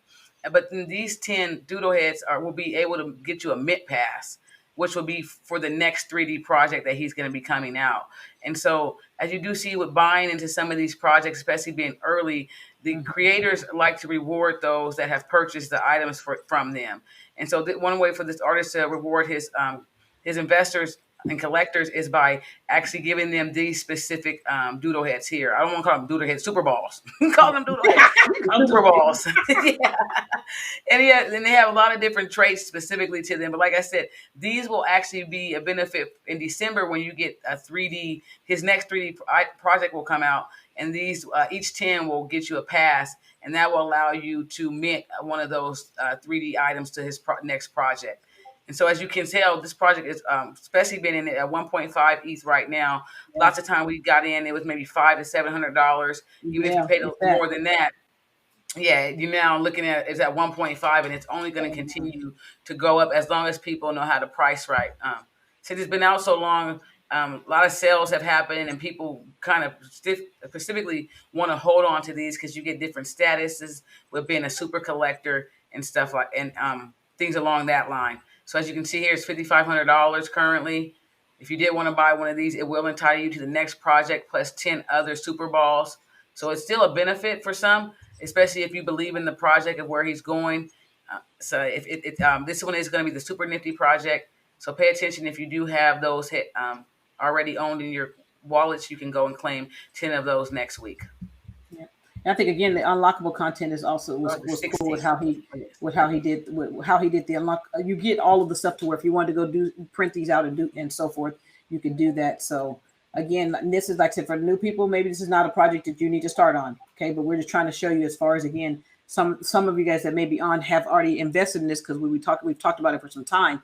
But then these 10 doodle heads will be able to get you a mint pass, which will be for the next 3D project that he's going to be coming out. And so as you do see with buying into some of these projects, especially being early, the creators like to reward those that have purchased the items from them. And so one way for this artist to reward his investors and collectors is by actually giving them these specific doodle heads here. I don't want to call them doodle heads, super balls. Call them doodle heads, super balls. Yeah. And they have a lot of different traits specifically to them. But like I said, these will actually be a benefit in December when you get a 3D. His next 3D project will come out, and these each 10 will get you a pass, and that will allow you to mint one of those 3D items to his next project. And so, as you can tell, this project is especially been in at 1.5 ETH right now. Yeah. Lots of time we got in, it was maybe $500 to $700. Even if you paid more than that, yeah, you're now looking at it's at 1.5, and it's only going to continue to go up as long as people know how to price right. Since it's been out so long, a lot of sales have happened, and people kind of specifically want to hold on to these because you get different statuses with being a super collector and stuff like, and things along that line. So as you can see here, it's $5,500 currently. If you did want to buy one of these, it will entitle you to the next project plus 10 other super balls. So it's still a benefit for some, especially if you believe in the project of where he's going. So if this one is going to be the Super Nifty project. So pay attention if you do have those already owned in your wallets. You can go and claim 10 of those next week. Yeah. And I think again the unlockable content is also was cool with how he did the unlock. You get all of the stuff to where if you wanted to go print these out and so forth, you could do that. So again, this is like I said, for new people, maybe this is not a project that you need to start on. Okay, but we're just trying to show you as far as again, some of you guys that may be on have already invested in this because we've talked about it for some time.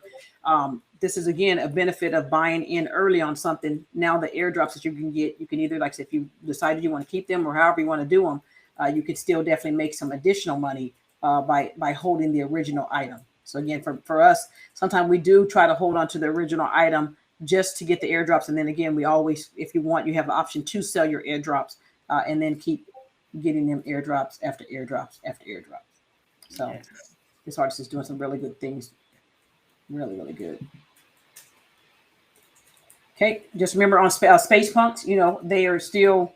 This is again a benefit of buying in early on something. Now the airdrops that you can get, you can either like if you decided you want to keep them or however you want to do them, you could still definitely make some additional money by holding the original item. So again, for us, sometimes we do try to hold on to the original item just to get the airdrops, and then again, we always, if you want, you have the option to sell your airdrops and then keep getting them airdrops after airdrops after airdrops. So yes. This artist is doing some really good things. Really, really good. Okay, just remember on Space Punks, they are still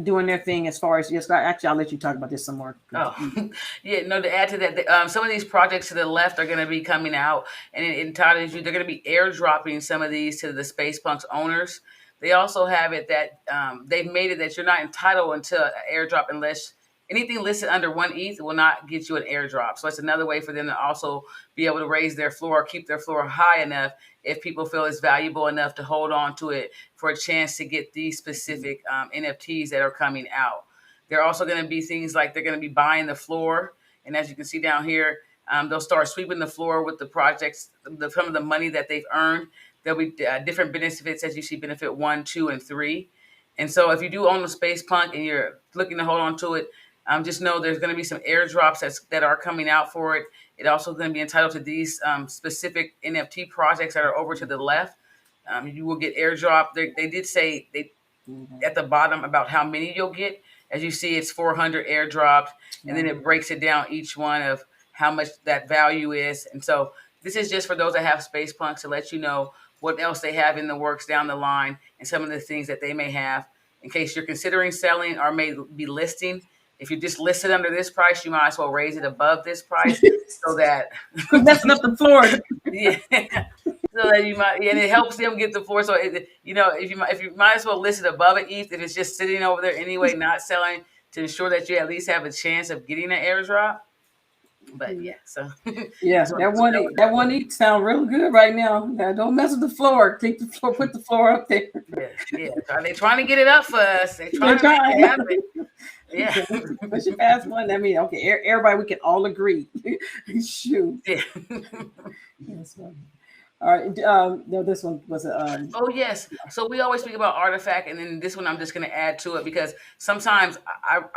doing their thing as far as actually I'll let you talk about this some more. Oh yeah, no, to add to that, some of these projects to the left are going to be coming out, and it entitles you, they're going to be airdropping some of these to the Space Punks owners. They also have it that they've made it that you're not entitled until an airdrop unless anything listed under 1 ETH will not get you an airdrop. So it's another way for them to also be able to raise their floor, keep their floor high enough if people feel it's valuable enough to hold on to it for a chance to get these specific NFTs that are coming out. They're also going to be things like they're going to be buying the floor. And as you can see down here, they'll start sweeping the floor with the projects, some of the money that they've earned. There'll be different benefits as you see benefit 1, 2, and 3. And so if you do own the Space Punk and you're looking to hold on to it, just know there's going to be some airdrops that are coming out for it. It also going to be entitled to these specific NFT projects that are over to the left. You will get airdrop. They did say at the bottom about how many you'll get. As you see, it's 400 airdrops, and then it breaks it down each one of how much that value is. And so this is just for those that have Space Punks to let you know what else they have in the works down the line and some of the things that they may have in case you're considering selling or may be listing. If you just list it under this price, you might as well raise it above this price so that messing up the floor. Yeah, so that you might, and it helps them get the floor. So if you might as well list it above it, ETH, if it's just sitting over there anyway, not selling, to ensure that you at least have a chance of getting an airdrop. But yeah, so yeah, that one ETH sound real good right now. Now, don't mess with the floor. Take the floor, put the floor up there. Yeah. Are they trying to get it up for us? They're trying to make it happen. Yeah, push it past one. I mean, okay, everybody, we can all agree. Shoot. Yeah. Yes, all right. No, this one was a. Oh yes. So we always speak about artifact, and then this one I'm just going to add to it because sometimes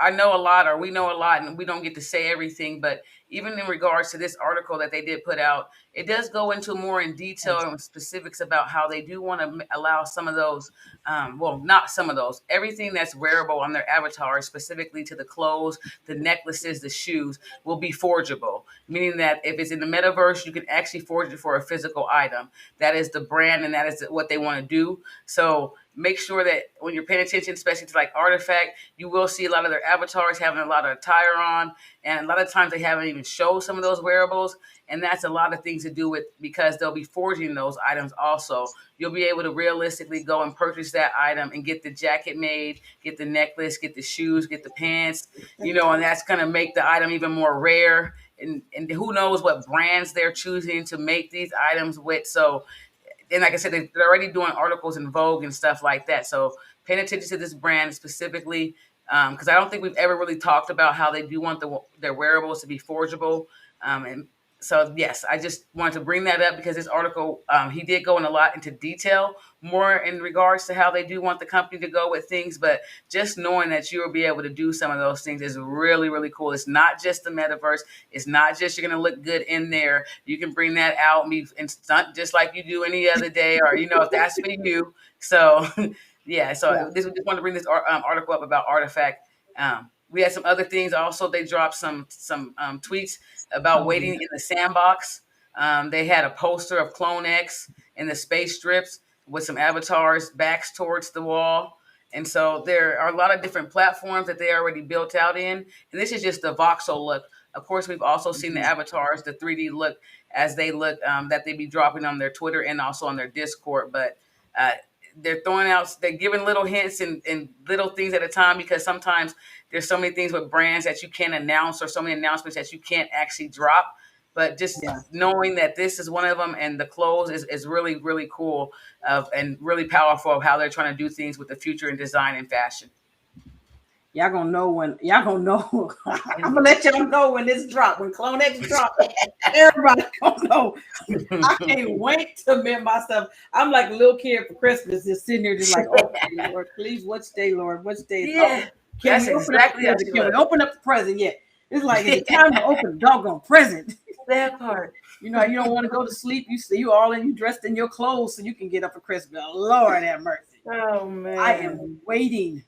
I know a lot, or we know a lot, and we don't get to say everything. But even in regards to this article that they did put out, it does go into more in detail and specifics about how they do want to allow some of those, not some of those, everything that's wearable on their avatar, specifically to the clothes, the necklaces, the shoes, will be forgeable. Meaning that if it's in the metaverse, you can actually forge it for a physical item. That is the brand, and that is what they want to do. So make sure that when you're paying attention, especially to like artifact, you will see a lot of their avatars having a lot of attire on. And a lot of times they haven't even showed some of those wearables. And that's a lot of things to do with, because they'll be forging those items also. You'll be able to realistically go and purchase that item and get the jacket made, get the necklace, get the shoes, get the pants, and that's going to make the item even more rare. And who knows what brands they're choosing to make these items with. So, and like I said, they're already doing articles in Vogue and stuff like that. So paying attention to this brand specifically, because I don't think we've ever really talked about how they do want their wearables to be forgeable. And so, yes, I just wanted to bring that up because this article, he did go in a lot into detail, more in regards to how they do want the company to go with things. But just knowing that you will be able to do some of those things is really, really cool. It's not just the metaverse. It's not just you're going to look good in there. You can bring that out and stunt just like you do any other day, or, if that's for you. So, yeah. So this we just wanted to bring this article up about Artifact. We had some other things. Also, they dropped some tweets about waiting in the sandbox. They had a poster of Clone X in the space strips with some avatars backs towards the wall. And so there are a lot of different platforms that they already built out in. And this is just the voxel look. Of course, we've also seen the avatars, the 3D look as they look that they be dropping on their Twitter and also on their Discord. But they're giving little hints and little things at a time, because sometimes there's so many things with brands that you can't announce, or so many announcements that you can't actually drop. But just knowing that this is one of them, and the clothes is really, really cool and really powerful of how they're trying to do things with the future in design and fashion. Y'all gonna know when. Y'all gonna know. I'm gonna let y'all know when this drop. When Clone X drop, everybody gonna know. I can't wait to mint my stuff. I'm like a little kid for Christmas, just sitting there, just like, okay, Lord, please, which day, Lord, which day? Yeah, can we exactly open up the present yet? It's like it's time to open the doggone present. That part. You don't want to go to sleep. You dressed in your clothes so you can get up for Christmas. Lord have mercy. Oh man, I am waiting.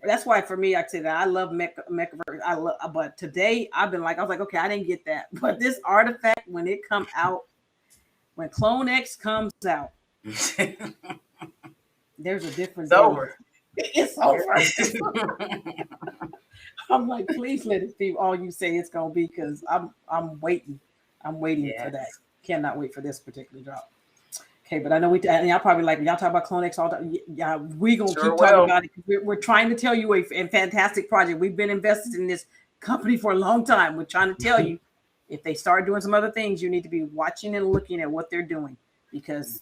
That's why for me, I say that I love Mekaverse. But today I was like, okay, I didn't get that. But this artifact, when it come out, when Clone X comes out, there's a different. It's over. It's over. I'm like, please let it be all you say it's gonna be, because I'm waiting. I'm waiting for that. Cannot wait for this particular drop. Okay, but I know and y'all probably like, y'all talk about Clone X all the time. Yeah, we're going to keep talking about it. We're trying to tell you a fantastic project. We've been invested in this company for a long time. We're trying to tell you, if they start doing some other things, you need to be watching and looking at what they're doing. Because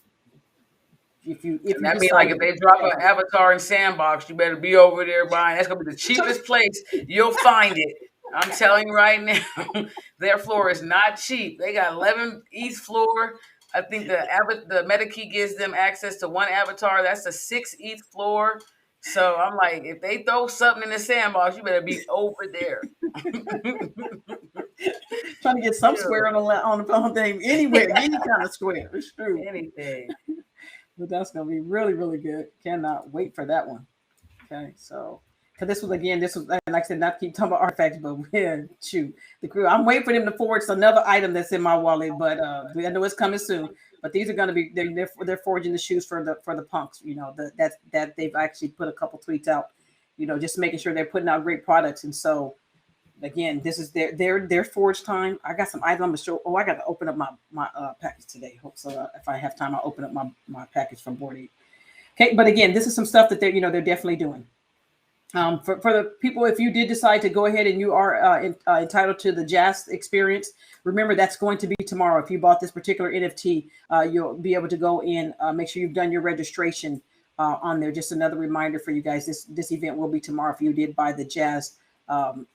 if they drop an avatar in Sandbox, you better be over there buying. That's going to be the cheapest place you'll find it. I'm telling you right now, their floor is not cheap. They got 11 East floor. I think the MetaKey gives them access to one avatar. That's the 6th ETH floor. So I'm like, if they throw something in the Sandbox, you better be over there. Trying to get some square on the thing anywhere, any kind of square. It's true. Anything. But that's going to be really, really good. Cannot wait for that one. Okay, so. Because this was, like I said, not keep talking about artifacts, but shoot, the crew. I'm waiting for them to forge another item that's in my wallet, but I know it's coming soon. But these are going to be they're forging the shoes for the punks. That they've actually put a couple tweets out. Just making sure they're putting out great products. And so, again, this is their forge time. I got some items I'm gonna show. Oh, I got to open up my package today. Hope so. If I have time, I'll open up my package from Bored Ape. Okay, but again, this is some stuff that they're definitely doing. For the people, if you did decide to go ahead and you are entitled to the Jazz experience, remember that's going to be tomorrow. If you bought this particular NFT, you'll be able to go in, make sure you've done your registration on there. Just another reminder for you guys, this event will be tomorrow if you did buy the Jazz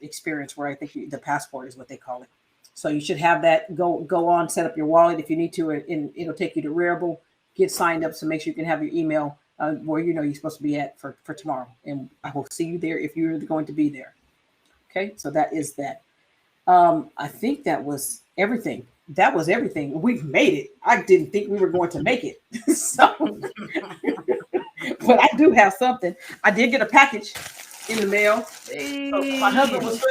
experience, where I think the passport is what they call it. So you should have that. Go on, set up your wallet if you need to, and it'll take you to Rarible. Get signed up, so make sure you can have your email where you're supposed to be at for tomorrow, and I will see you there if you're going to be there. Okay, so that is that. I think that was everything. That was everything. We've made it. I didn't think we were going to make it. So, but I do have something. I did get a package in the mail. Hey. So my husband was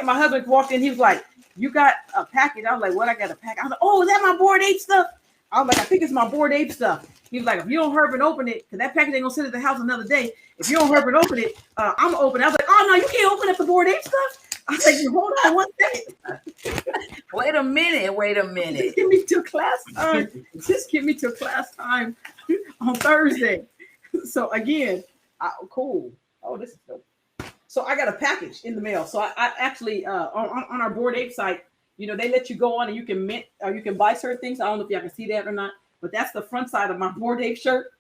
my husband walked in. He was like, "You got a package?" I was like, "What? I got a package." I was like, "Oh, is that my Bored Ape stuff?" I was like, "I think it's my Bored Ape stuff." He was like, "If you don't hurry and open it, because that package ain't gonna sit at the house another day. If you don't hurry and open it, I'm gonna open it." I was like, "Oh no, you can't open up the Bored Ape stuff." I was like, "Hold on 1 second. Wait a minute. Just give me till class time. Just give me till class time on Thursday." So again, cool. Oh, this is dope. So I got a package in the mail. So I actually on our Bored Ape site, they let you go on and you can mint or you can buy certain things. I don't know if y'all can see that or not. But that's the front side of my Bored Ape shirt.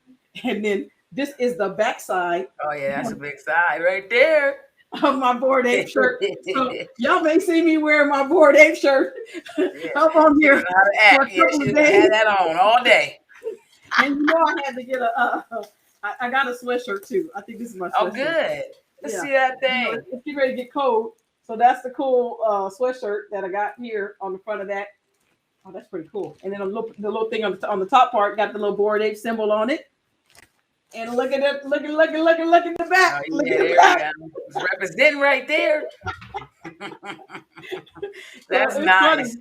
And then This is the backside. Oh yeah, that's a big side right there. Of my Bored Ape shirt. So y'all may see me wearing my Bored Ape shirt up on here for a couple of days. Had that on all day. And you know I had to get I got a sweatshirt too. I think this is my sweatshirt. Oh, good. Let's see that thing. You know, it's getting ready to get cold. So that's the cool sweatshirt that I got here on the front of that. Oh, that's pretty cool. And then the little thing on the top part got the little Bored Ape symbol on it. And look at it, look at the back. Oh, yeah, there back. It's representing right there. That's so nice. Funny.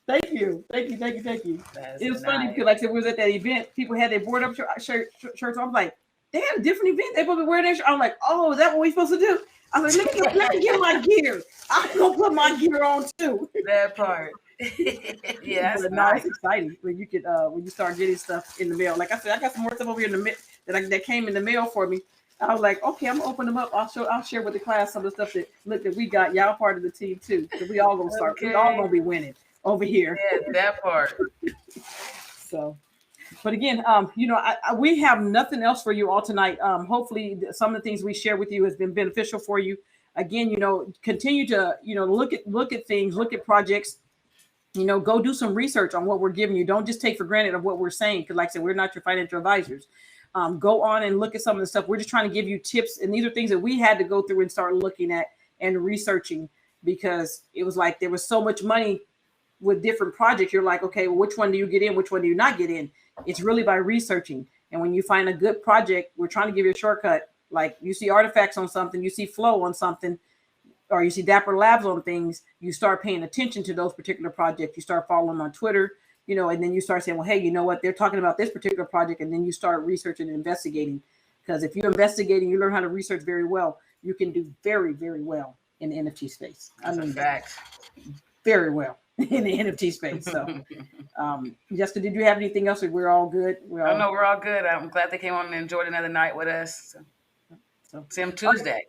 Thank you. It was funny because, like I said, we was at that event. People had their board up shirts. I was like, they had a different event. They supposed to wear their shirt. I'm like, oh, is that what we supposed to do? I was like, let me get my gear. I'm gonna put my gear on too. That part. Yeah, that's nice. It's exciting when you could when you start getting stuff in the mail. Like I said, I got some more stuff over here in the that came in the mail for me. I was like, okay, I'm gonna open them up. I'll share with the class some of the stuff that we got. Y'all part of the team too. So we all gonna start. Okay. We all gonna be winning over here. Yeah, that part. So, but again, you know, we have nothing else for you all tonight. Hopefully, some of the things we share with you has been beneficial for you. Again, you know, continue to look at things, look at projects. You know, go do some research on what we're giving you. Don't just take for granted of what we're saying. Because like I said, we're not your financial advisors. Go on and look at some of the stuff. We're just trying to give you tips. And these are things that we had to go through and start looking at and researching, because it was like there was so much money with different projects. You're like, okay, well, which one do you get in? Which one do you not get in? It's really by researching. And when you find a good project, we're trying to give you a shortcut. Like you see artifacts on something, you see flow on something, or you see Dapper Labs on things, you start paying attention to those particular projects. You start following them on Twitter, you know, and then you start saying, well, hey, you know what? They're talking about this particular project. And then you start researching and investigating. Because if you're investigating, you learn how to research very well, you can do very, very well in the NFT space. That's a fact. Very well in the NFT space. So, Jessica, did you have anything else? Or we're all good? We're all good. I'm glad they came on and enjoyed another night with us. So see them Tuesday.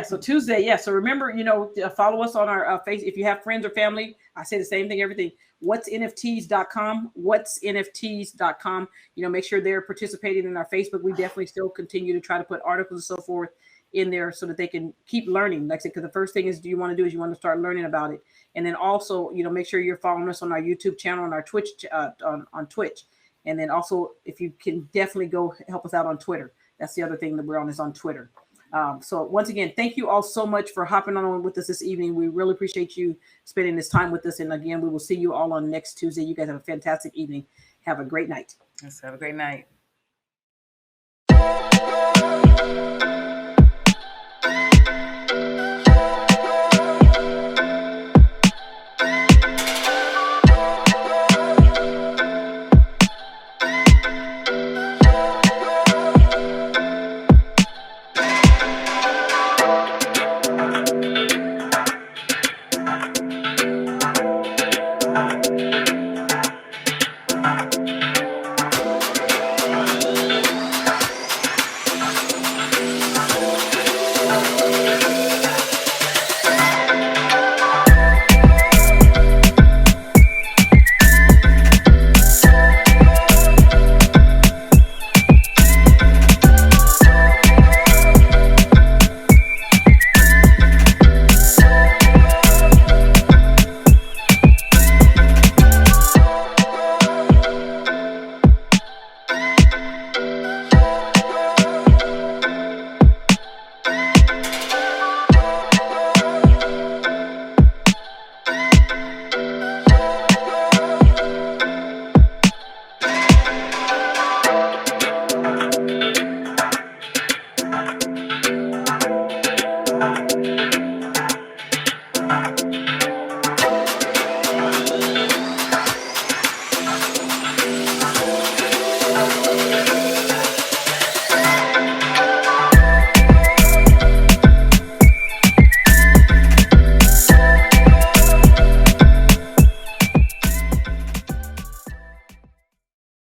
So Tuesday, yeah. So remember, you know, follow us on our face. If you have friends or family, I say the same thing, everything. What'sNFTs.com, What'sNFTs.com. You know, make sure they're participating in our Facebook. We definitely still continue to try to put articles and so forth in there so that they can keep learning. Like I said, because the first thing is you want to start learning about it. And then also, you know, make sure you're following us on our YouTube channel and our Twitch, on Twitch. And then also, if you can definitely go help us out on Twitter. That's the other thing that we're on, is on Twitter. So once again, thank you all so much for hopping on with us this evening. We really appreciate you spending this time with us. And again, we will see you all on next Tuesday. You guys have a fantastic evening. Have a great night. Yes, have a great night.